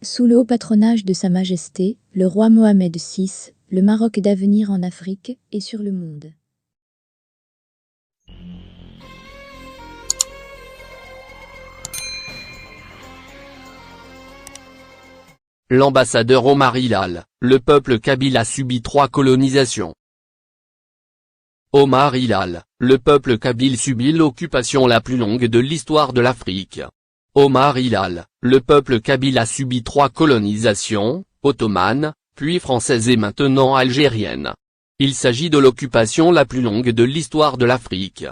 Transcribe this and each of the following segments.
Sous le haut patronage de Sa Majesté, le roi Mohamed VI, le Maroc d'avenir en Afrique et sur le monde. L'ambassadeur Omar Hilal, le peuple kabyle a subi 3 colonisations. Omar Hilal, le peuple kabyle subit l'occupation la plus longue de l'histoire de l'Afrique. Omar Hilal, le peuple kabyle a subi 3 colonisations, ottomanes, puis françaises et maintenant algériennes. Il s'agit de l'occupation la plus longue de l'histoire de l'Afrique.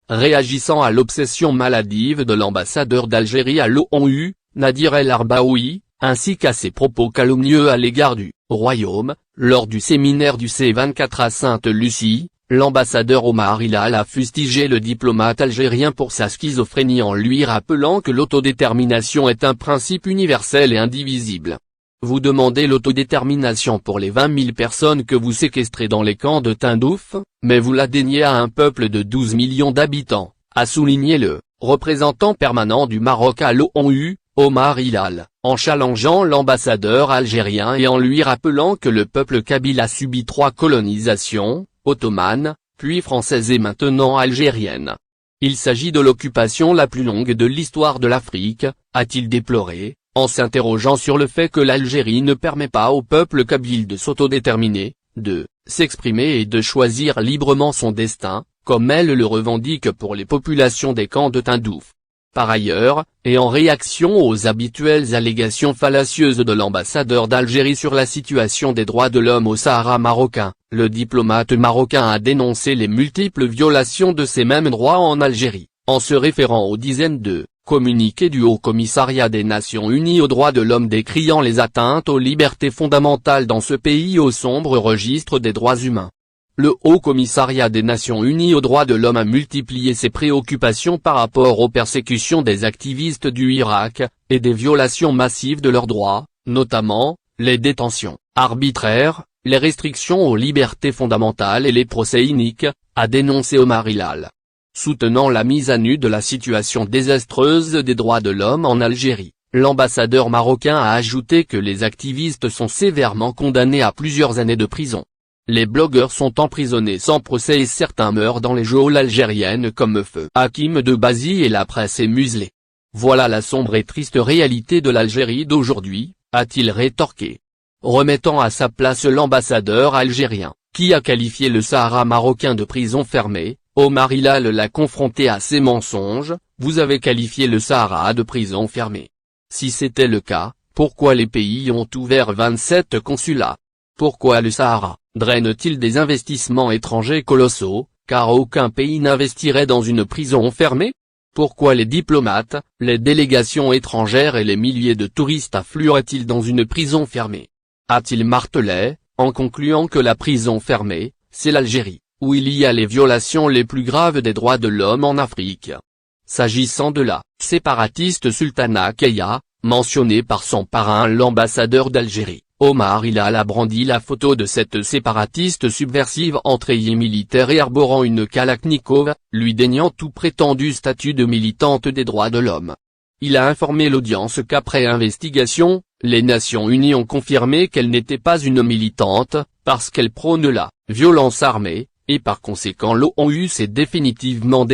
Réagissant à l'obsession maladive de l'ambassadeur d'Algérie à l'ONU, Nadir El Arbaoui, ainsi qu'à ses propos calomnieux à l'égard du royaume, lors du séminaire du C24 à Sainte-Lucie, l'ambassadeur Omar Hilal a fustigé le diplomate algérien pour sa schizophrénie en lui rappelant que l'autodétermination est un principe universel et indivisible. Vous demandez l'autodétermination pour les 20 000 personnes que vous séquestrez dans les camps de Tindouf, mais vous la déniez à un peuple de 12 millions d'habitants, a souligné le représentant permanent du Maroc à l'ONU, Omar Hilal, en challengeant l'ambassadeur algérien et en lui rappelant que le peuple kabyle a subi 3 colonisations, ottomanes, puis françaises et maintenant algériennes. Il s'agit de l'occupation la plus longue de l'histoire de l'Afrique, a-t-il déploré, en s'interrogeant sur le fait que l'Algérie ne permet pas au peuple kabyle de s'autodéterminer, de s'exprimer et de choisir librement son destin, comme elle le revendique pour les populations des camps de Tindouf. Par ailleurs, et en réaction aux habituelles allégations fallacieuses de l'ambassadeur d'Algérie sur la situation des droits de l'homme au Sahara marocain, le diplomate marocain a dénoncé les multiples violations de ces mêmes droits en Algérie, en se référant aux dizaines de communiqués du Haut Commissariat des Nations Unies aux droits de l'homme décriant les atteintes aux libertés fondamentales dans ce pays au sombre registre des droits humains. Le Haut Commissariat des Nations Unies aux droits de l'homme a multiplié ses préoccupations par rapport aux persécutions des activistes du Irak, et des violations massives de leurs droits, notamment, les détentions arbitraires, les restrictions aux libertés fondamentales et les procès iniques, a dénoncé Omar Hilal. Soutenant la mise à nu de la situation désastreuse des droits de l'homme en Algérie, l'ambassadeur marocain a ajouté que les activistes sont sévèrement condamnés à plusieurs années de prison. Les blogueurs sont emprisonnés sans procès et certains meurent dans les geôles algériennes comme Feu Hakim de Bazi et la presse est muselée. Voilà la sombre et triste réalité de l'Algérie d'aujourd'hui, a-t-il rétorqué. Remettant à sa place l'ambassadeur algérien, qui a qualifié le Sahara marocain de prison fermée, Omar Hilal l'a confronté à ces mensonges, vous avez qualifié le Sahara de prison fermée. Si c'était le cas, pourquoi les pays ont ouvert 27 consulats? Pourquoi le Sahara draine-t-il des investissements étrangers colossaux, car aucun pays n'investirait dans une prison fermée? Pourquoi les diplomates, les délégations étrangères et les milliers de touristes afflueraient-ils dans une prison fermée? A-t-il martelé, en concluant que la prison fermée, c'est l'Algérie, où il y a les violations les plus graves des droits de l'homme en Afrique. S'agissant de la séparatiste Sultana Keïa, mentionnée par son parrain l'ambassadeur d'Algérie, Omar Hilal a brandi la photo de cette séparatiste subversive en treillis militaire et arborant une Kalachnikov, lui déniant tout prétendu statut de militante des droits de l'homme. Il a informé l'audience qu'après investigation, les Nations Unies ont confirmé qu'elle n'était pas une militante, parce qu'elle prône la violence armée, et par conséquent l'ONU s'est définitivement